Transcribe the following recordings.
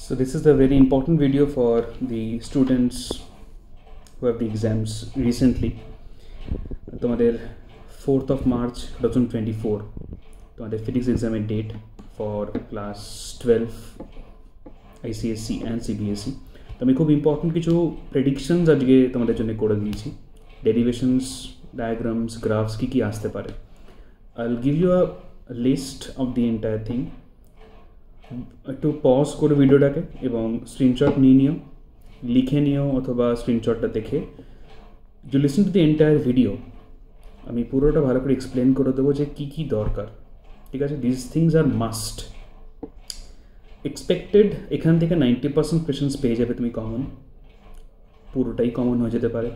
So this is a very important video for the students who have the exams recently. তোমাদের 4th of March 2024 তোমাদের physics exam date for class 12 ICSE and CBSE. তো আমি খুব important কিছু predictions আজকে তোমাদের জন্য করে দিয়েছি। ডেরিভেশনস, ডায়াগ্রামস, গ্রাফস কি আসতে পারে। I'll give you a list of the entire thing. একটু পজ করে ভিডিওটাকে এবং স্ক্রিনশট নিয়ে নিও, লিখে নিও অথবা স্ক্রিনশটটা দেখে you listen to the entire video. আমি পুরোটা ভালো করে এক্সপ্লেন করে দেবো যে কী কী দরকার, ঠিক আছে। This things are must expected. এখান থেকে 90% কোয়েশনস পেয়ে যাবে তুমি কমন, পুরোটাই কমন হয়ে যেতে পারে,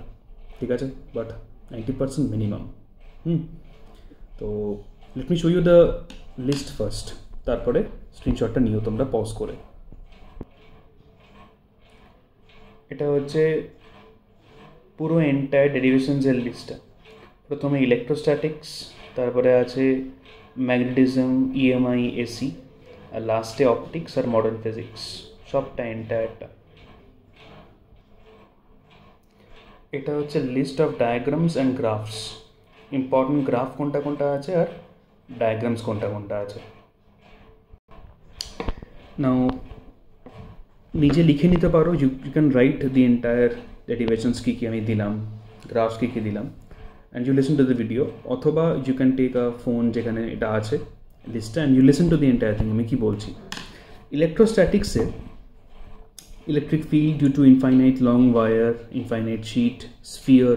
ঠিক আছে, বাট 90% মিনিমাম। তো let me show you the list first, তারপরে স্ক্রিনশটটা নিও তোমরা পজ করে। এটা হচ্ছে পুরো এন্টায়ার ডেরিভেশনসের লিস্টটা। প্রথমে ইলেকট্রোস্ট্যাটিক্স, তারপরে আছে ম্যাগনেটিজম, ইএমআই, এসি, আর লাস্টে অপটিক্স আর মডার্ন ফিজিক্স, সবটা এন্টায়ারটা। এটা হচ্ছে list of diagrams and graphs. Important graph কোনটা কোনটা আছে আর ডায়াগ্রামস কোনটা কোনটা আছে। নাও নিজে লিখে নিতে পারো, you can write the entire derivations কী কী আমি দিলাম, গ্রাফস কী কী দিলাম, and you listen to the video, অথবা you can take a phone যেখানে এটা আছে লিস্টটা, and you listen to the entire thing আমি কী বলছি। ইলেকট্রোস্ট্যাটিক্সে electric field due to infinite long wire, infinite sheet, sphere,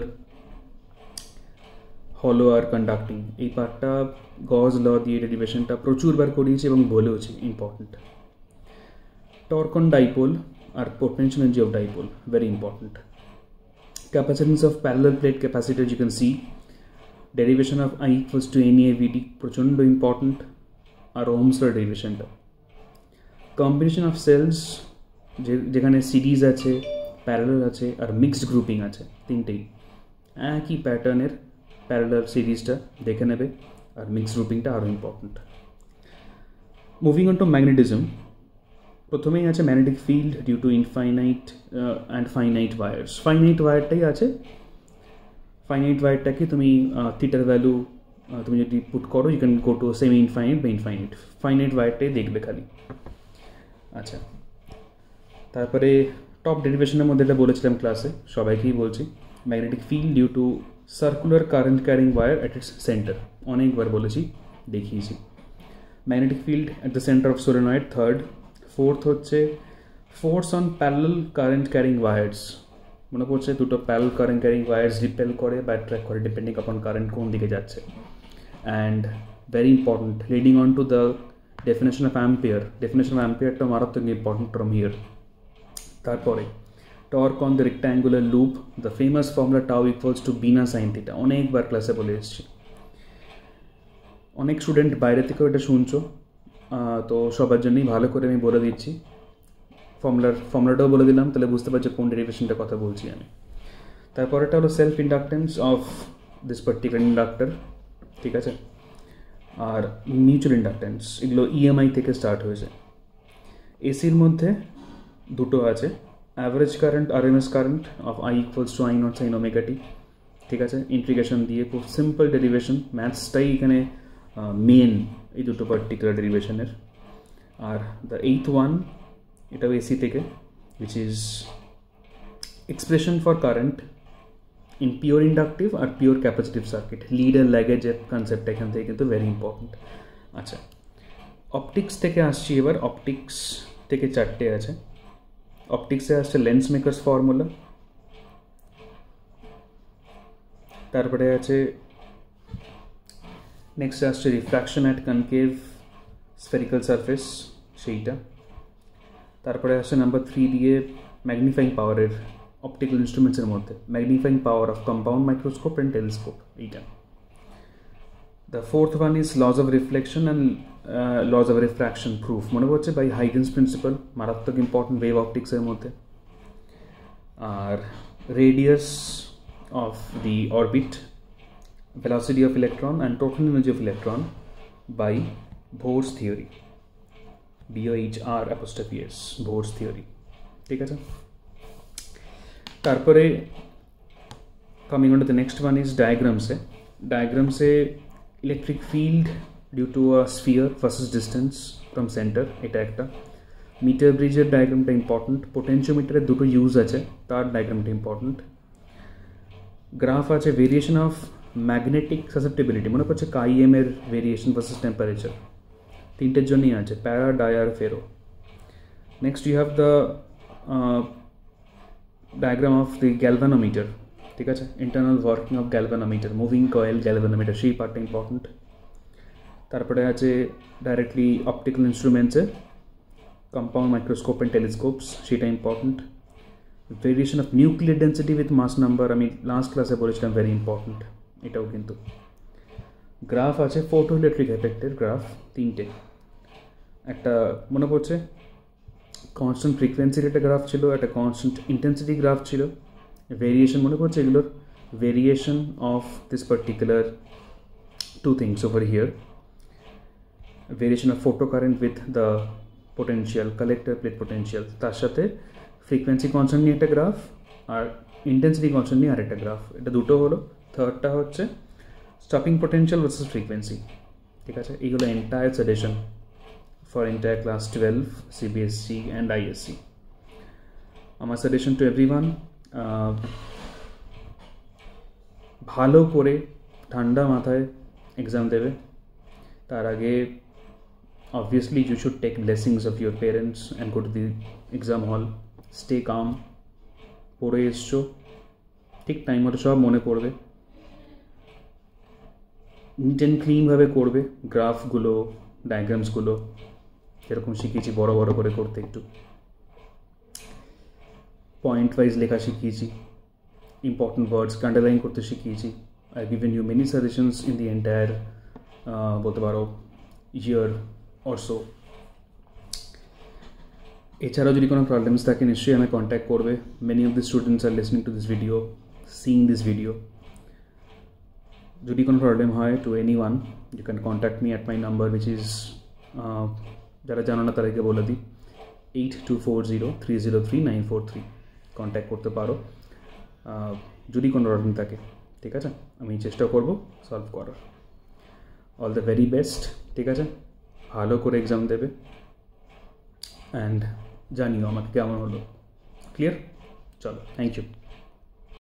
হলো আর কন্ডাক্টিং, এই পার্টটা গজ ল দিয়ে ডেরিভেশনটা প্রচুরবার করিয়েছি এবং বলেওছি ইম্পর্টেন্ট। টর্ক অন ডাইপোল আর potential energy of dipole, very important. Capacitance of parallel plate capacitors, you can see. Derivation of I equals to NAVD, প্রচণ্ড ইম্পর্টেন্ট, আর ওহমস ল ডেরিভেশনটা। কম্বিনেশন অফ সেলস, যেখানে সিরিজ আছে, parallel আছে আর mixed grouping আছে, তিনটেই একই প্যাটার্নের। প্যারালাল সিরিজটা দেখে নেবে আর মিক্সড গ্রুপিংটা আরও important. Moving on to magnetism, প্রথমেই আছে magnetic field due to infinite and finite wires. Finite ওয়ায়ারটাই আছে, ফাইনাইট ওয়ায়ারটাকে তুমি থিটার ভ্যালু তুমি যদি পুট করো, you can go to semi infinite বা ইনফাইনাইট। ফাইনাইট ওয়ায়ারটাই দেখবে খালি। আচ্ছা, তারপরে টপ ডেরিভেশনের মধ্যে এটা বলেছিলাম ক্লাসে, সবাইকেই বলছি। Magnetic field due to circular current carrying wire at its centre, অনেকবার বলেছি, দেখিয়েছি। Magnetic field at the centre of solenoid, third. Fourth হচ্ছে force on parallel current carrying wires. মনে পড়ছে দুটো parallel current carrying wires repel করে বা attract করে, ডিপেন্ডিং আপন কারেন্ট কোন দিকে যাচ্ছে। And very important, leading on to the definition of ampere. Definition of অ্যাম্পিয়ারটা মারাত্মক ইম্পর্টেন্ট ফ্রম হিয়ার। তারপরে torque on the rectangular loop, the famous formula tau equals to B না সাইন থিটা, অনেকবার ক্লাসে বলে এসেছি। অনেক স্টুডেন্ট বাইরে থেকেও এটা শুনছো, তো সবার জন্যই ভালো করে আমি বলে দিচ্ছি। ফর্মুলাটাও বলে দিলাম, তাহলে বুঝতে পারছো কোন ডেরিভেশনটার কথা বলছি আমি। তারপরেটা হলো self inductance of this particular inductor, ঠিক আছে, আর মিউচুয়াল ইন্ডাকটেন্স, এগুলো ইএমআই থেকে স্টার্ট হয়েছে। এসির মধ্যে দুটো আছে, average current, RMS current of I equals to I naught sine omega T, ঠিক আছে, ইন্টিগ্রেশন দিয়ে খুব সিম্পল ডেরিভেশন, ম্যাথসটাই এখানে মেন এই দুটো পার্টিকুলার ডেরিভেশনের। আর দ্য এইথ ওয়ান, এটাও এসি থেকে, which is expression for current in pure inductive আর পিওর ক্যাপাসিটিভ সার্কিট। লিড আর ল্যাগেজের কনসেপ্ট এখান থেকে কিন্তু ভেরি ইম্পর্টেন্ট। আচ্ছা, অপটিক্স থেকে আসছি এবার। অপটিক্স থেকে চারটে আছে। অপটিক্সে আসছে লেন্স মেকার্স ফর্মুলা, তারপরে আছে নেক্সট আসছে refraction at concave spherical surface, সেইটা। তারপরে আসছে নাম্বার 3 দিয়ে ম্যাগনিফাইং পাওয়ারের অপটিক্যাল ইনস্ট্রুমেন্টসের মধ্যে, magnifying power of compound microscope and telescope, এইটা। The fourth one is laws of reflection and laws of refraction proof, মনে পড়ছে বাই হাইগেন্স প্রিন্সিপাল, মারাত্মক ইম্পর্টেন্ট ওয়েভ অপটিক্সের মধ্যে। আর radius of the orbit, velocity of electron and total energy of electron by Bohr's theory. BOHR''S Bohr's theory ঠিক আছে তারপরে coming on to the next one is diagrams electric field due to a sphere versus distance from center এটা একটা metre ব্রিজের ডায়াগ্রামটা important পোটেনশিওমিটারের দুটো use আছে তার ডায়াগ্রামটা important graph আছে ভেরিয়েশন অফ ম্যাগনেটিক সাসেপ্টেবিলিটি মনে করছে কাইএম এর ভেরিয়েশন ভার্সেস টেম্পারেচার তিনটের জন্যই আছে para dia ferro next you have the diagram of the galvanometer ঠিক আছে internal working of galvanometer moving coil galvanometer সেই পার্টটা ইম্পর্টেন্ট তারপরে আছে ডাইরেক্টলি অপটিক্যাল ইনস্ট্রুমেন্টসে compound microscope and telescopes সেটা important variation of nuclear density with mass number আমি last ক্লাসে বলেছিলাম ভেরি ইম্পর্টেন্ট এটাও কিন্তু গ্রাফ আছে ফোটো ইলেকট্রিক এফেক্টের গ্রাফ তিনটে একটা মনে পড়ছে কনস্ট্যান্ট ফ্রিকোয়েন্সির একটা গ্রাফ ছিল একটা কনস্ট্যান্ট ইন্টেন্সিটি গ্রাফ ছিল ভেরিয়েশন মনে পড়ছে এগুলোর variation of this particular two things over here variation of photo current with the potential collector plate potential তার সাথে ফ্রিকোয়েন্সি কনস্ট্যান্ট নিয়ে একটা গ্রাফ আর ইন্টেন্সিটি কনস্ট্যান্ট নিয়ে আরেকটা গ্রাফ এটা দুটো হলো থার্ডটা হচ্ছে স্টপিং পোটেনশিয়াল ভার্সেস ফ্রিকোয়েন্সি ঠিক আছে এইগুলো entire suggestion for entire class 12 CBSE and ISC আমার সাজেশন টু এভরিওয়ান ভালো করে ঠান্ডা মাথায় এক্সাম দেবে তার আগে obviously you should take blessings of your parents and go to the exam hall stay calm পড়ে এসছো ঠিক টাইম মতো সব মনে পড়বে নিট অ্যান্ড ক্লিনভাবে করবে গ্রাফগুলো ডায়াগ্রামসগুলো যেরকম শিখিয়েছি বড় বড় করে করতে একটু পয়েন্ট ওয়াইজ লেখা শিখিয়েছি ইম্পর্টেন্ট ওয়ার্ডস আন্ডারলাইন করতে শিখিয়েছি I given you many suggestions in the entire বলতে পারো ইয়ার অলসো এছাড়াও যদি কোনো প্রবলেমস থাকে নিশ্চয়ই আমায় কন্ট্যাক্ট করবে many of the students are listening to this video seeing this video যদি কোনো প্রবলেম হয় to anyone you can contact me at my number which is যারা জানো না তাদেরকে বলে দিই 8240303943 কন্ট্যাক্ট করতে পারো যদি কোনো প্রবলেম থাকে ঠিক আছে আমি চেষ্টা করব সলভ করার অল দ্য ভেরি বেস্ট ঠিক আছে ভালো করে এক্সাম দেবে অ্যান্ড জানিও আমাকে কেমন হলো ক্লিয়ার চলো থ্যাংক ইউ